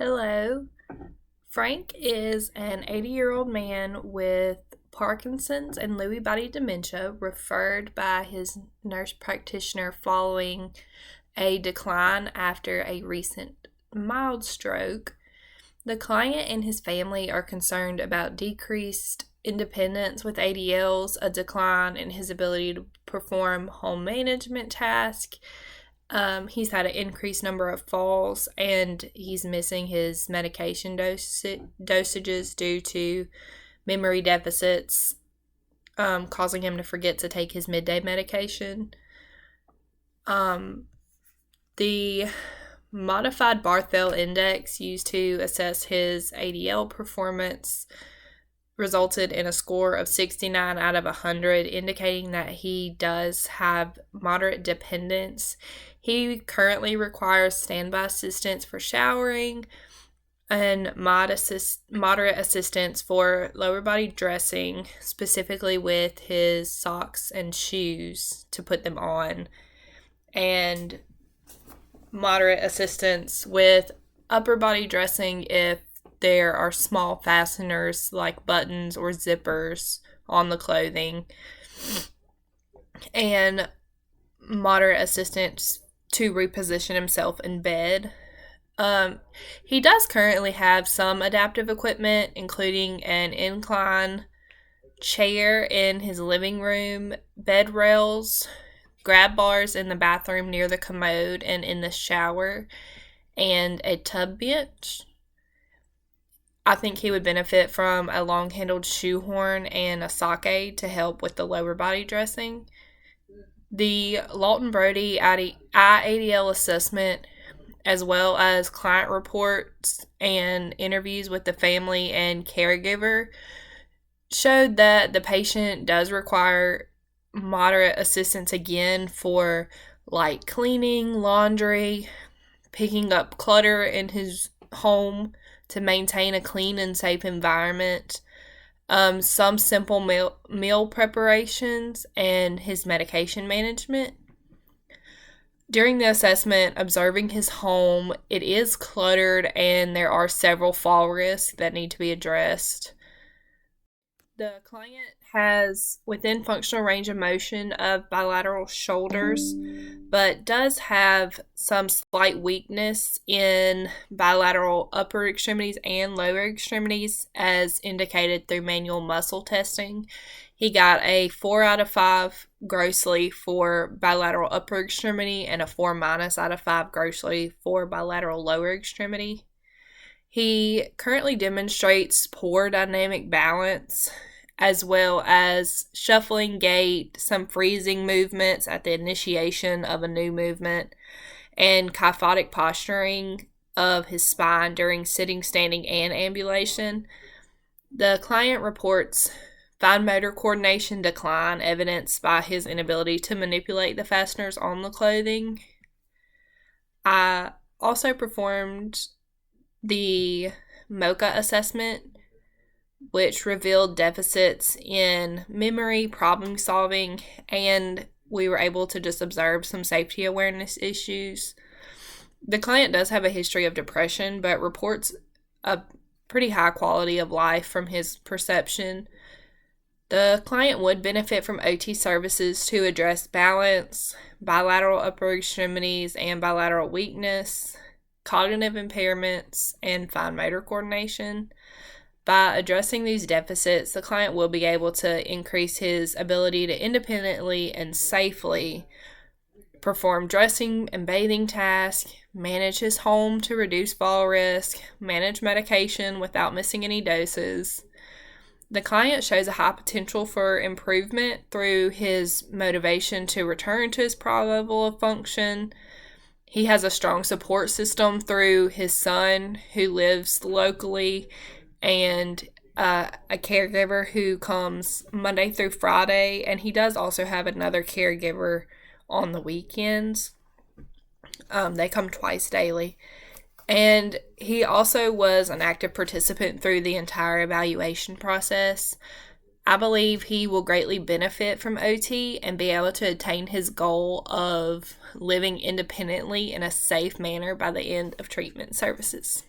Hello. Frank is an 80-year-old man with Parkinson's and Lewy body dementia referred by his nurse practitioner following a decline after a recent mild stroke. The client and his family are concerned about decreased independence with ADLs, a decline in his ability to perform home management tasks. He's had an increased number of falls, and he's missing his medication dosages due to memory deficits, causing him to forget to take his midday medication. The modified Barthel index used to assess his ADL performance resulted in a score of 69 out of 100, indicating that he does have moderate dependence. He currently requires standby assistance for showering and moderate assistance for lower body dressing, specifically with his socks and shoes to put them on, and moderate assistance with upper body dressing if there are small fasteners like buttons or zippers on the clothing, and moderate assistance to reposition himself in bed. He does currently have some adaptive equipment, including an incline chair in his living room, bed rails, grab bars in the bathroom near the commode and in the shower, and a tub bench. I think he would benefit from a long-handled shoehorn and a sock aid to help with the lower body dressing. The Lawton Brody IADL assessment, as well as client reports and interviews with the family and caregiver, showed that the patient does require moderate assistance again for like cleaning, laundry, picking up clutter in his home to maintain a clean and safe environment, some simple meal preparations, and his medication management. During the assessment, observing his home, it is cluttered and there are several fall risks that need to be addressed. The client has within functional range of motion of bilateral shoulders, but does have some slight weakness in bilateral upper extremities and lower extremities, as indicated through manual muscle testing. He got a 4 out of 5 grossly for bilateral upper extremity and a 4 minus out of 5 grossly for bilateral lower extremity. He currently demonstrates poor dynamic balance, as well as shuffling gait, some freezing movements at the initiation of a new movement, and kyphotic posturing of his spine during sitting, standing, and ambulation. The client reports fine motor coordination decline, evidenced by his inability to manipulate the fasteners on the clothing. I also performed the MOCA assessment, which revealed deficits in memory, problem solving, and we were able to just observe some safety awareness issues. The client does have a history of depression, but reports a pretty high quality of life from his perception. The client would benefit from OT services to address balance, bilateral upper extremities and bilateral weakness, cognitive impairments, and fine motor coordination. By addressing these deficits, the client will be able to increase his ability to independently and safely perform dressing and bathing tasks, manage his home to reduce fall risk, manage medication without missing any doses. The client shows a high potential for improvement through his motivation to return to his prior level of function. He has a strong support system through his son, who lives locally, and a caregiver who comes Monday through Friday, and he does also have another caregiver on the weekends. They come twice daily. And he also was an active participant through the entire evaluation process. I believe he will greatly benefit from OT and be able to attain his goal of living independently in a safe manner by the end of treatment services.